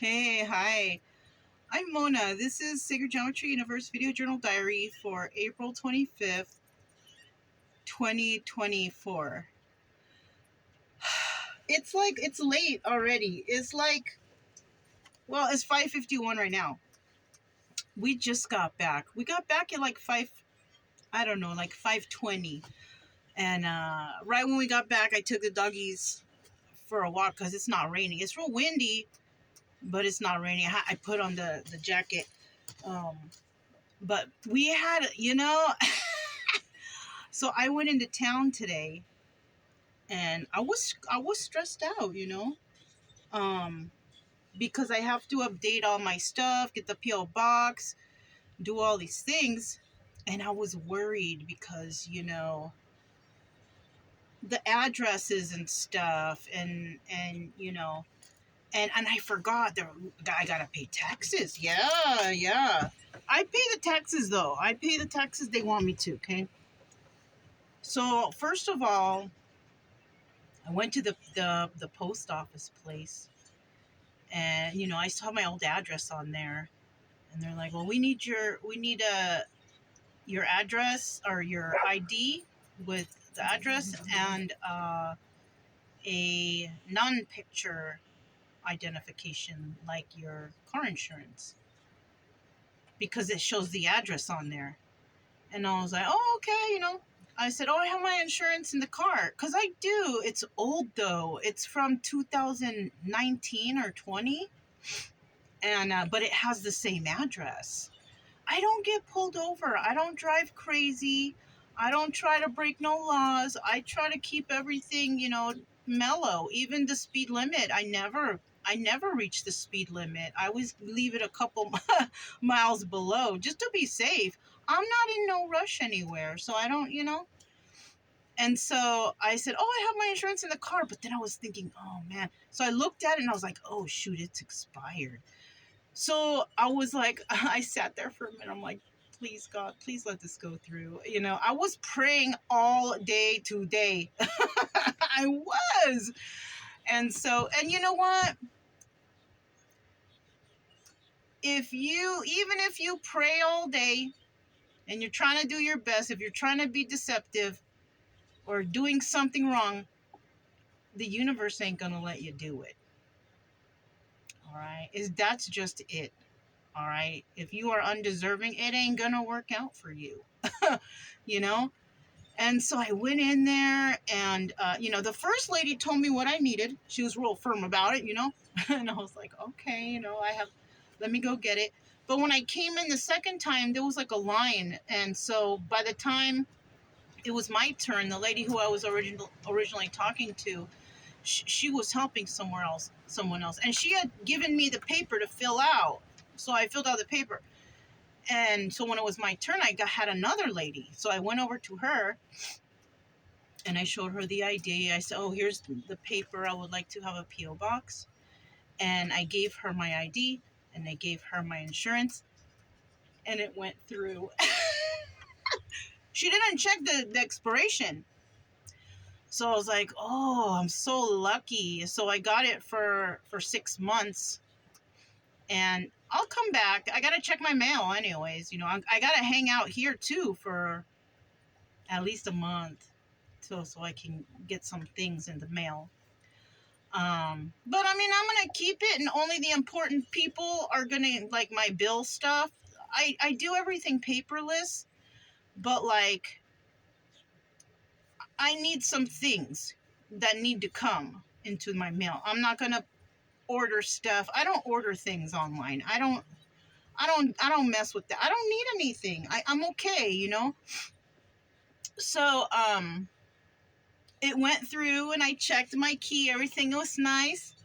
Hey, hi. I'm Mona. This is Sacred Geometry Universe Video Journal Diary for April 25th, 2024. It's late already. It's 5:51 right now. We just got back. We got back at like 5:20. And right when we got back, I took the doggies for a walk because it's not raining. It's real windy, but it's not raining. I put on the jacket. But we had, so I went into town today and I was stressed out, because I have to update all my stuff, get the PO box, do all these things, and I was worried because, the addresses and stuff and I forgot that I gotta pay taxes. Yeah. I pay the taxes though. I pay the taxes they want me to, okay? So first of all, I went to the post office place, and I saw my old address on there, and they're like, "Well, your address or your ID with the address and a non-picture identification like your car insurance because it shows the address on there." And I was like, "Oh, okay." I said, "Oh, I have my insurance in the car." Because I do. It's old, though. It's from 2019 or 20. And but it has the same address. I don't get pulled over. I don't drive crazy. I don't try to break no laws. I try to keep everything, mellow. Even the speed limit, I never reach the speed limit. I always leave it a couple miles below just to be safe. I'm not in no rush anywhere, so I don't. And so I said, "Oh, I have my insurance in the car." But then I was thinking, "Oh man." So I looked at it and I was like, "Oh shoot, it's expired." So I was like, I sat there for a minute. I'm like, "Please God, please let this go through." I was praying all day today. I was. And you know what? Even if you pray all day and you're trying to do your best, if you're trying to be deceptive or doing something wrong, the universe ain't going to let you do it. All right? That's just it. All right? If you are undeserving, it ain't going to work out for you. you know? And so I went in there and, the first lady told me what I needed. She was real firm about it, and I was like, okay, let me go get it. But when I came in the second time, there was like a line. And so by the time it was my turn, the lady who I was originally talking to, she was helping someone else. And she had given me the paper to fill out. So I filled out the paper. And so when it was my turn, had another lady. So I went over to her and I showed her the ID. I said, "Oh, here's the paper. I would like to have a PO box." And I gave her my ID and I gave her my insurance, and it went through. She didn't check the expiration. So I was like, "Oh, I'm so lucky." So I got it for 6 months, and I'll come back. I got to check my mail anyways. I got to hang out here too for at least a month so I can get some things in the mail. But I mean, I'm gonna keep it, and only the important people are gonna like my bill stuff. I do everything paperless, but like I need some things that need to come into my mail. I'm not gonna order stuff. I don't order things online. I don't mess with that. I don't need anything. I'm okay, So it went through and I checked my key, everything was nice.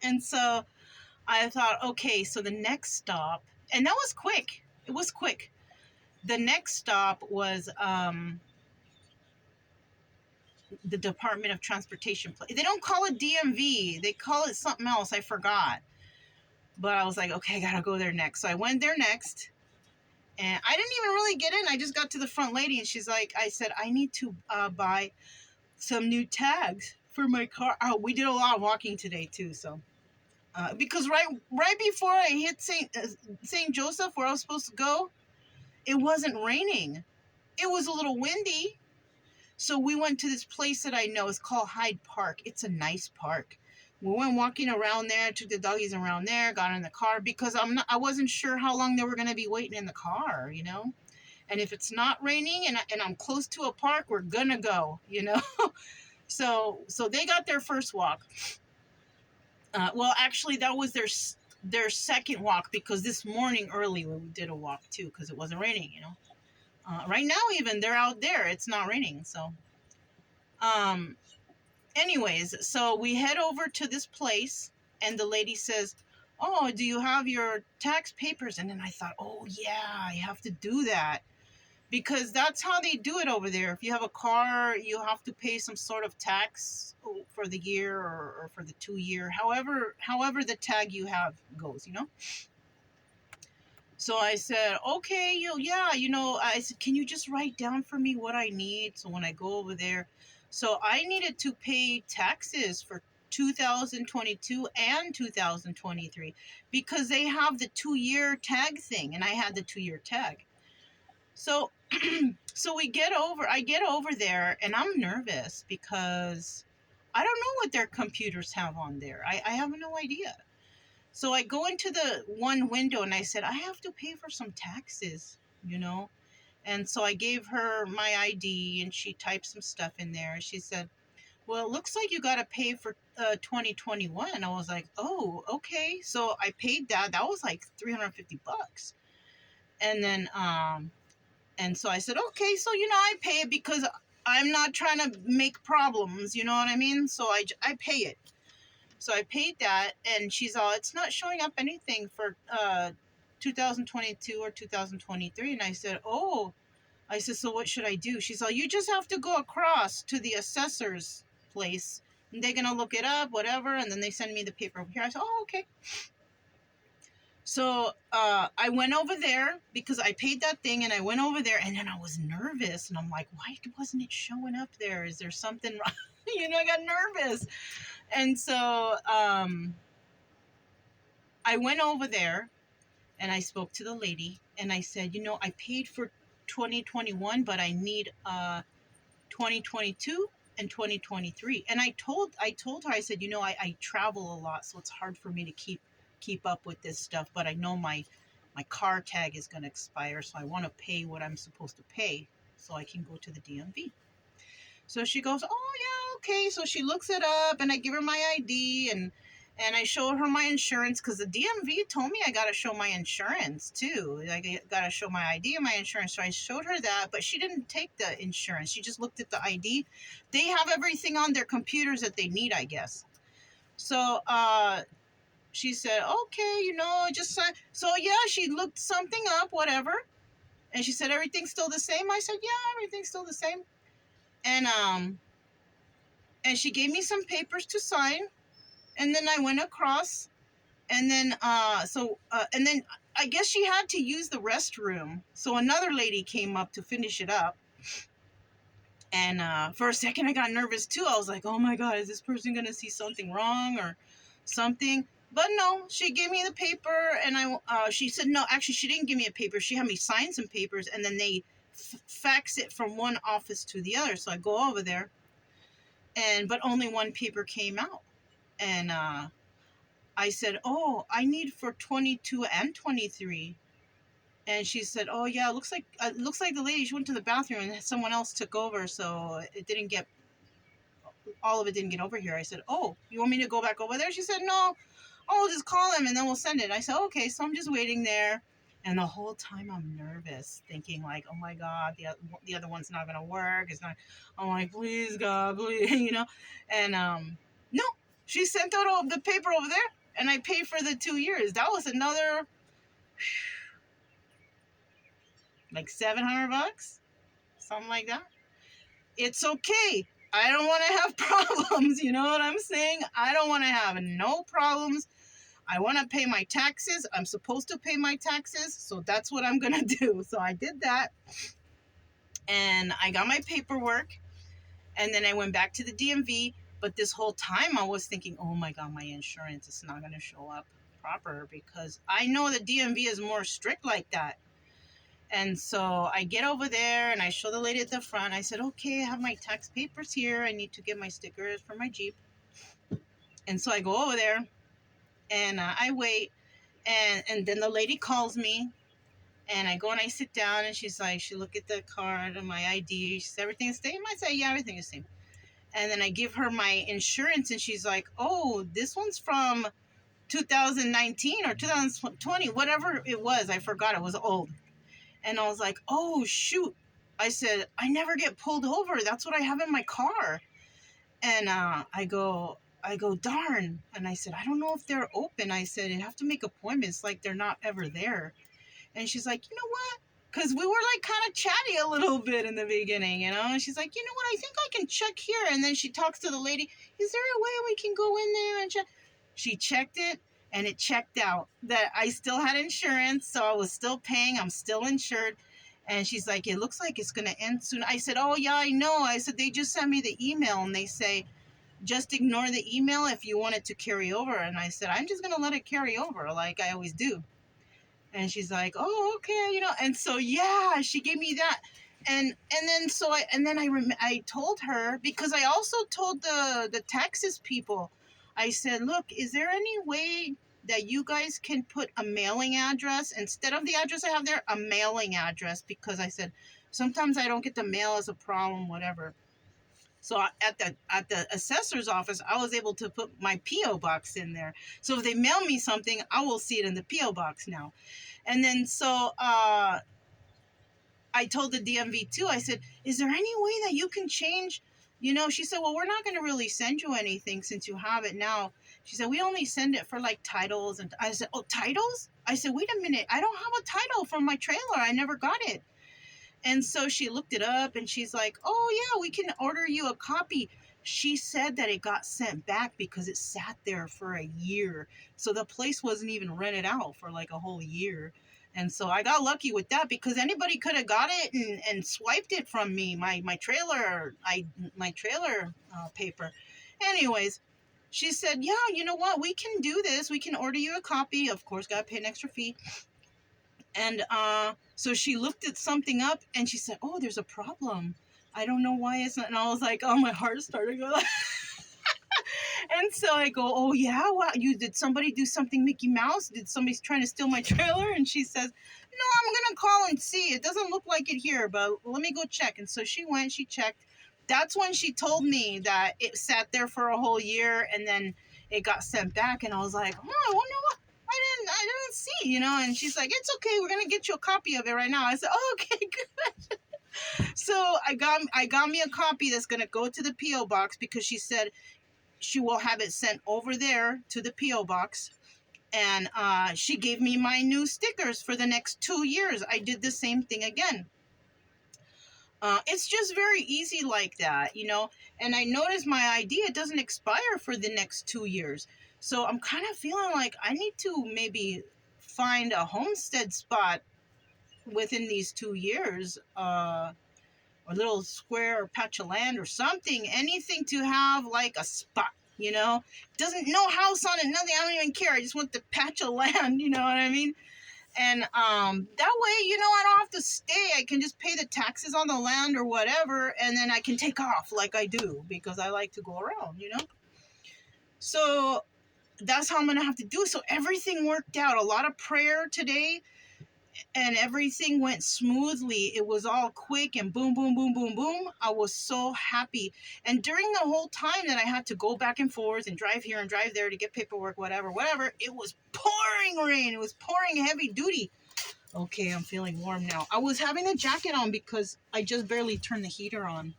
And so I thought, okay, so the next stop, and that was quick. It was quick. The next stop was the Department of Transportation. They don't call it DMV. They call it something else. I forgot. But I was like, okay, I gotta go there next. So I went there next. And I didn't even really get in. I just got to the front lady and she's like, I said, "I need to buy some new tags for my car." Oh, we did a lot of walking today too. So Because right before I hit Saint Joseph, where I was supposed to go, it wasn't raining. It was a little windy. So we went to this place that I know. It's called Hyde Park. It's a nice park. We went walking around there, took the doggies around there, got in the car because I wasn't sure how long they were going to be waiting in the car, you know. And if it's not raining and I'm close to a park, we're gonna go, you know. So they got their first walk. Well, actually, that was their second walk because this morning early we did a walk too because it wasn't raining, you know. Right now, even they're out there. It's not raining. So, anyways, so we head over to this place, and the lady says, "Oh, do you have your tax papers?" And then I thought, "Oh yeah, I have to do that." Because that's how they do it over there. If you have a car, you have to pay some sort of tax for the year or for the 2 year, however the tag you have goes, you know. So I said, okay, yeah, you know, I said, can you just write down for me what I need? So when I go over there, so I needed to pay taxes for 2022 and 2023 because they have the 2 year tag thing, and I had the 2 year tag. So, so I get over there, and I'm nervous because I don't know what their computers have on there. I have no idea. So I go into the one window and I said, I have to pay for some taxes, you know? And so I gave her my ID and she typed some stuff in there. And she said, well, it looks like you got to pay for 2021. I was like, oh, okay. So I paid that. That was like $350. And then, and so I said, okay, so, you know, I pay it because I'm not trying to make problems, you know what I mean? So I pay it. So I paid that, and she's all, it's not showing up anything for 2022 or 2023. And I said, oh, I said, so what should I do? She's all, you just have to go across to the assessor's place, and they're going to look it up, whatever, and then they send me the paper over here. I said, oh, okay. So I went over there because I paid that thing, and I went over there, and then I was nervous, and I'm like, why wasn't it showing up there? Is there something wrong? You know, I got nervous. And so I went over there and I spoke to the lady and I said, you know, I paid for 2021, but I need 2022 and 2023. And I told her, I said, you know, I travel a lot, so it's hard for me to keep up with this stuff, but I know my car tag is going to expire, so I want to pay what I'm supposed to pay so I can go to the DMV. So she goes, oh, yeah, okay. So she looks it up, and I give her my ID, and I showed her my insurance because the DMV told me I got to show my insurance, too. I got to show my ID and my insurance. So I showed her that, but she didn't take the insurance. She just looked at the ID. They have everything on their computers that they need, I guess. So she said, okay, you know, just sign. So, yeah, she looked something up, whatever. And she said, everything's still the same? I said, yeah, everything's still the same. And she gave me some papers to sign, and then I went across, and then and then I guess she had to use the restroom, so another lady came up to finish it up. And for a second I got nervous too. I was like, oh my god, is this person gonna see something wrong or something? But no, she gave me the paper, and she said, no, actually she didn't give me a paper. She had me sign some papers, and then they fax it from one office to the other. So I go over there, but only one paper came out. And I said, oh, I need for 22 and 23. And she said, oh yeah, it looks like the lady, she went to the bathroom and someone else took over, so all of it didn't get over here. I said, oh, you want me to go back over there? She said, no, I'll just call him and then we'll send it. I said, okay. So I'm just waiting there. And the whole time I'm nervous, thinking like, oh my God, the other one's not going to work. It's not, I'm like, please God, please, you know? And no, she sent out the paper over there, and I paid for the 2 years. That was another, like $700, something like that. It's okay. I don't want to have problems. You know what I'm saying? I don't want to have no problems. I want to pay my taxes. I'm supposed to pay my taxes, so that's what I'm going to do. So I did that, and I got my paperwork, and then I went back to the DMV, But this whole time I was thinking, oh my God, my insurance is not going to show up proper, because I know the DMV is more strict like that. And so I get over there and I show the lady at the front. I said, okay, I have my tax papers here. I need to get my stickers for my Jeep. And so I go over there and I wait. And then the lady calls me. And I go and I sit down, and she's like, she look at the card and my ID. She says, everything is the same? I say, yeah, everything is the same. And then I give her my insurance, and she's like, oh, this one's from 2019 or 2020, whatever it was. I forgot. It was old. And I was like, oh, shoot. I said, I never get pulled over. That's what I have in my car. And I go, darn. And I said, I don't know if they're open. I said, you have to make appointments, like they're not ever there. And she's like, you know what? Because we were like kind of chatty a little bit in the beginning, you know? And she's like, you know what? I think I can check here. And then she talks to the lady. Is there a way we can go in there and check? She checked it, and it checked out that I still had insurance. So I was still paying. I'm still insured. And she's like, it looks like it's going to end soon. I said, oh, yeah, I know. I said, they just sent me the email, and they say, just ignore the email if you want it to carry over. And I said, I'm just going to let it carry over like I always do. And she's like, oh, okay, you know. And so, yeah, she gave me that. And then I told her, because I also told the Texas people, I said, look, is there any way that you guys can put a mailing address instead of the address I have there, a mailing address? Because I said, sometimes I don't get the mail as a problem, whatever. So at the assessor's office, I was able to put my P.O. box in there. So if they mail me something, I will see it in the P.O. box now. And then so I told the DMV too, I said, is there any way that you can change? You know, she said, well, we're not going to really send you anything since you have it now. She said, we only send it for like titles. And I said, oh, titles? I said, wait a minute. I don't have a title from my trailer. I never got it. And so she looked it up, and she's like, oh, yeah, we can order you a copy. She said that it got sent back because it sat there for a year. So the place wasn't even rented out for like a whole year. And so I got lucky with that, because anybody could have got it and swiped it from me, my trailer paper. Anyways, she said, yeah, you know what? We can do this. We can order you a copy. Of course, got to pay an extra fee. And so she looked at something up, and she said, oh, there's a problem. I don't know why it's not. And I was like, oh, my heart started going. And so I go, oh, yeah, wow, did somebody do something Mickey Mouse? Did somebody trying to steal my trailer? And she says, no, I'm going to call and see. It doesn't look like it here, but let me go check. And so she went, she checked. That's when she told me that it sat there for a whole year, and then it got sent back. And I was like, oh, I wonder what. I didn't see, you know. And she's like, it's okay, we're gonna get you a copy of it right now. I said, oh, okay, good. So I got me a copy that's gonna go to the P.O. box, because she said she will have it sent over there to the P.O. box. And she gave me my new stickers for the next 2 years. I did the same thing again. It's just very easy like that, you know. And I noticed my ID, it doesn't expire for the next 2 years. So I'm kind of feeling like I need to maybe find a homestead spot within these 2 years, a little square or patch of land or something, anything to have like a spot, you know. Doesn't, no house on it, nothing. I don't even care. I just want the patch of land, you know what I mean? And that way, you know, I don't have to stay. I can just pay the taxes on the land or whatever, and then I can take off like I do, because I like to go around, you know. So that's how I'm going to have to do. So everything worked out. A lot of prayer today, and everything went smoothly. It was all quick and boom, boom, boom, boom, boom. I was so happy. And during the whole time that I had to go back and forth and drive here and drive there to get paperwork, whatever, it was pouring rain. It was pouring heavy duty. Okay, I'm feeling warm now. I was having a jacket on because I just barely turned the heater on,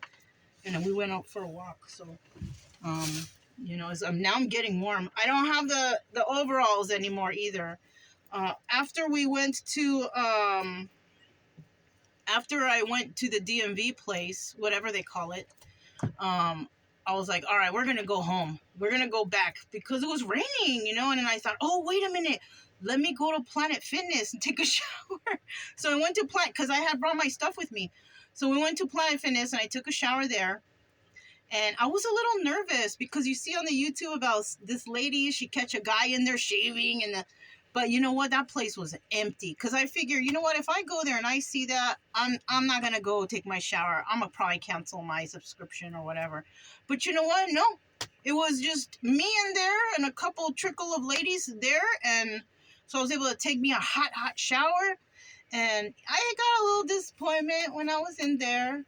and then we went out for a walk. So, you know, now I'm getting warm. I don't have the overalls anymore either. After I went to the DMV place, whatever they call it, I was like, all right, we're going to go home. We're going to go back, because it was raining, you know. And then I thought, oh, wait a minute. Let me go to Planet Fitness and take a shower. So I went to because I had brought my stuff with me. So we went to Planet Fitness, and I took a shower there. And I was a little nervous because you see on the YouTube about this lady, she catch a guy in there shaving but you know what? That place was empty. Because I figure, you know what? If I go there and I see that, I'm not going to go take my shower. I'm going to probably cancel my subscription or whatever. But you know what? No. It was just me in there and a couple trickle of ladies there. And so I was able to take me a hot shower. And I got a little disappointment when I was in there,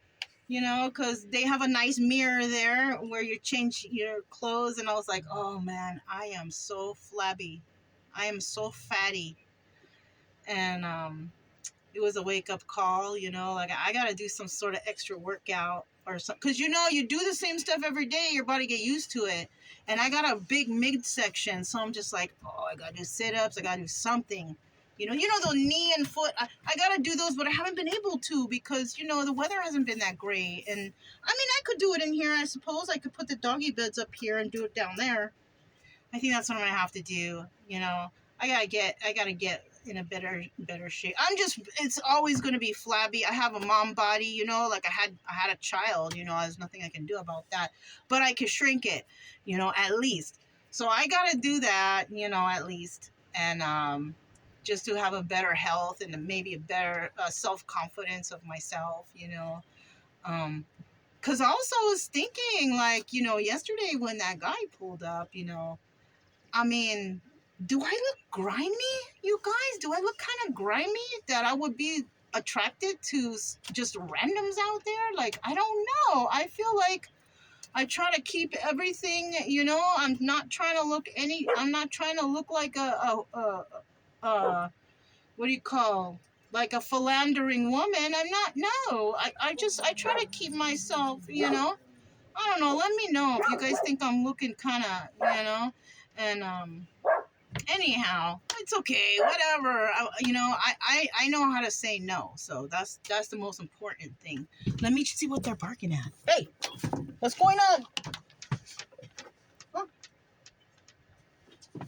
you know, because they have a nice mirror there where you change your clothes. And I was like, oh man, I am so flabby. I am so fatty. And it was a wake-up call, you know, like I got to do some sort of extra workout or something. Because, you know, you do the same stuff every day, your body get used to it. And I got a big midsection, so I'm just like, oh, I got to do sit-ups, I got to do something. You know, the knee and foot, I got to do those, but I haven't been able to because, you know, the weather hasn't been that great. And, I mean, I could do it in here, I suppose. I could put the doggy beds up here and do it down there. I think that's what I'm going to have to do, you know. I got to get in a better shape. It's always going to be flabby. I have a mom body, you know, like I had a child, you know, there's nothing I can do about that. But I could shrink it, you know, at least. So I got to do that, you know, at least. And, just to have a better health and maybe a better self-confidence of myself, you know. Because also I was thinking, like, you know, yesterday when that guy pulled up, you know, I mean, do I look grimy, you guys? Do I look kind of grimy that I would be attracted to just randoms out there? Like, I don't know. I feel like I try to keep everything, you know, I'm not trying to look like what do you call, like a philandering woman. I'm not, no. I try to keep myself, you know. I don't know. Let me know if you guys think I'm looking kind of, you know. And, anyhow, it's okay. Whatever. I know how to say no. So that's the most important thing. Let me see what they're barking at. Hey, what's going on? Huh?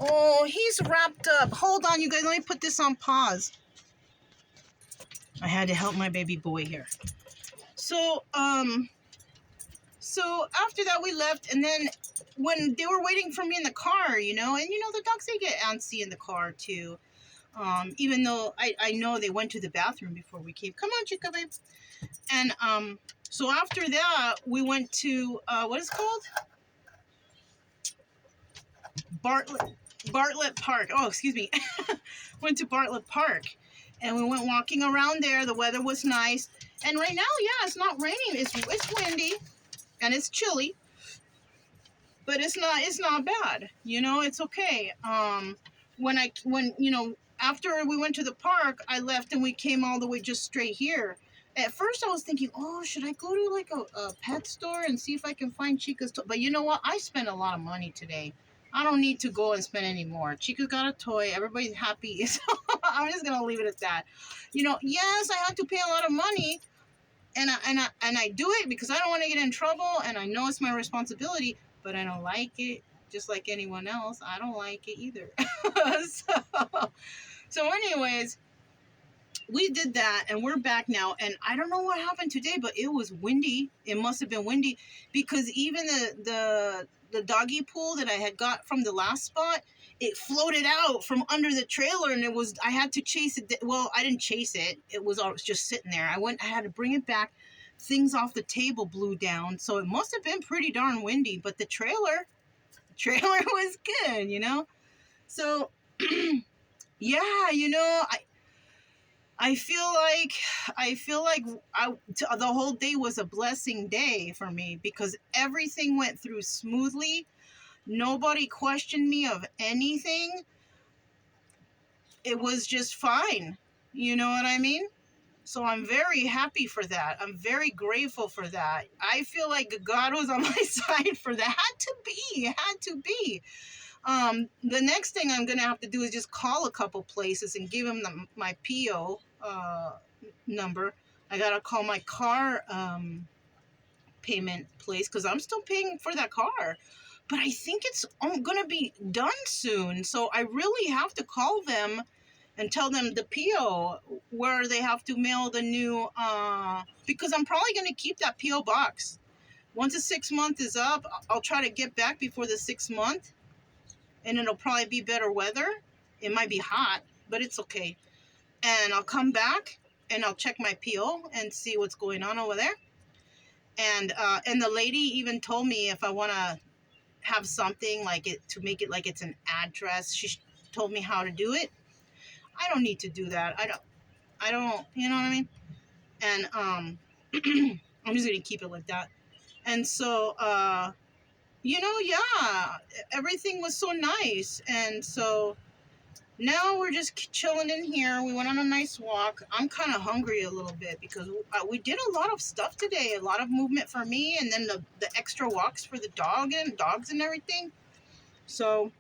Oh, he's wrapped up. Hold on, you guys. Let me put this on pause. I had to help my baby boy here. So after that we left, and then when they were waiting for me in the car, you know, and you know the dogs, they get antsy in the car too. Even though I know they went to the bathroom before we came. Come on, Chica, babe. And so after that we went to what is it called? Bartlett Park. Oh, excuse me. Went to Bartlett Park. And we went walking around there. The weather was nice. And right now, yeah, it's not raining. It's windy and it's chilly. But it's not bad. You know, it's okay. When you know, after we went to the park, I left and we came all the way just straight here. At first I was thinking, oh, should I go to like a pet store and see if I can find Chica's toy? But you know what? I spent a lot of money today. I don't need to go and spend any more. Chica's got a toy. Everybody's happy. So I'm just going to leave it at that. You know, yes, I have to pay a lot of money. And I do it because I don't want to get in trouble. And I know it's my responsibility. But I don't like it. Just like anyone else. I don't like it either. So anyways, we did that. And we're back now. And I don't know what happened today. But it was windy. It must have been windy. Because even the doggy pool that I had got from the last spot, it floated out from under the trailer, and I had to chase it. Well, I didn't chase it. It was just sitting there. I had to bring it back. Things off the table blew down, so it must have been pretty darn windy, but the trailer was good, you know? So, yeah, you know, I feel like the whole day was a blessing day for me because everything went through smoothly. Nobody questioned me of anything. It was just fine. You know what I mean? So I'm very happy for that. I'm very grateful for that. I feel like God was on my side for that. Had to be. The next thing I'm going to have to do is just call a couple places and give them my PO number. I got to call my car payment place because I'm still paying for that car. But I think it's going to be done soon. So I really have to call them and tell them the PO where they have to mail the new, because I'm probably going to keep that PO box. Once the 6 month is up, I'll try to get back before the 6 month, and it'll probably be better weather. It might be hot, but it's okay. And I'll come back and I'll check my PO and see what's going on over there. And the lady even told me if I want to have something like it to make it like it's an address. She told me how to do it. I don't need to do that. I don't, you know what I mean? And I'm just gonna keep it like that. And so yeah, everything was so nice. And so now we're just chilling in here. We went on a nice walk. I'm kind of hungry a little bit because we did a lot of stuff today. A lot of movement for me, and then the extra walks for the dogs and everything. So,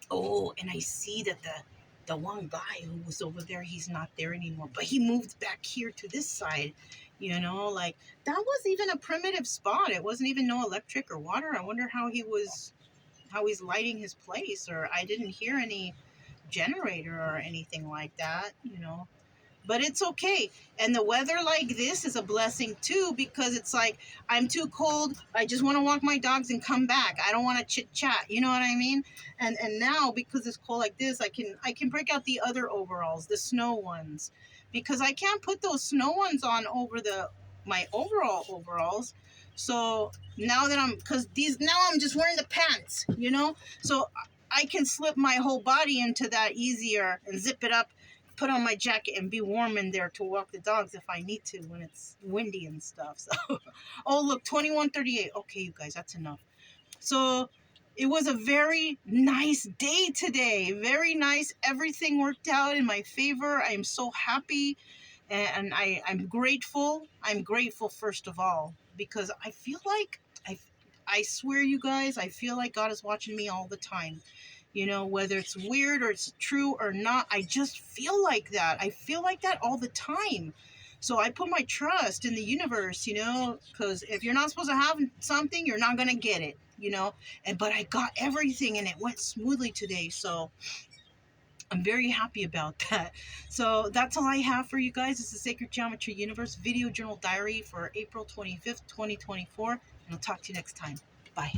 oh, and I see that the one guy who was over there, he's not there anymore. But he moved back here to this side. Like that was even a primitive spot. It wasn't even no electric or water. I wonder how he's lighting his place, or I didn't hear any generator or anything like that. But it's okay. And the weather like this is a blessing too, because it's like I'm too cold, I just want to walk my dogs and come back. I don't want to chit chat, you know what I mean? And now because it's cold like this, I can break out the other overalls, the snow ones, because I can't put those snow ones on over my overalls. So now that now I'm just wearing the pants. So I can slip my whole body into that easier and zip it up, put on my jacket, and be warm in there to walk the dogs if I need to when it's windy and stuff. So, oh look, 21:38. Okay, you guys, that's enough. So it was a very nice day today. Very nice. Everything worked out in my favor. I am so happy, and I'm grateful. I'm grateful first of all because I feel like I swear, you guys, I feel like God is watching me all the time. Whether it's weird or it's true or not, I just feel like that. I feel like that all the time. So I put my trust in the universe, because if you're not supposed to have something, you're not going to get it, but I got everything and it went smoothly today. So I'm very happy about that. So that's all I have for you guys. It's the Sacred Geometry Universe Video Journal Diary for April 25th, 2024. And I'll talk to you next time. Bye.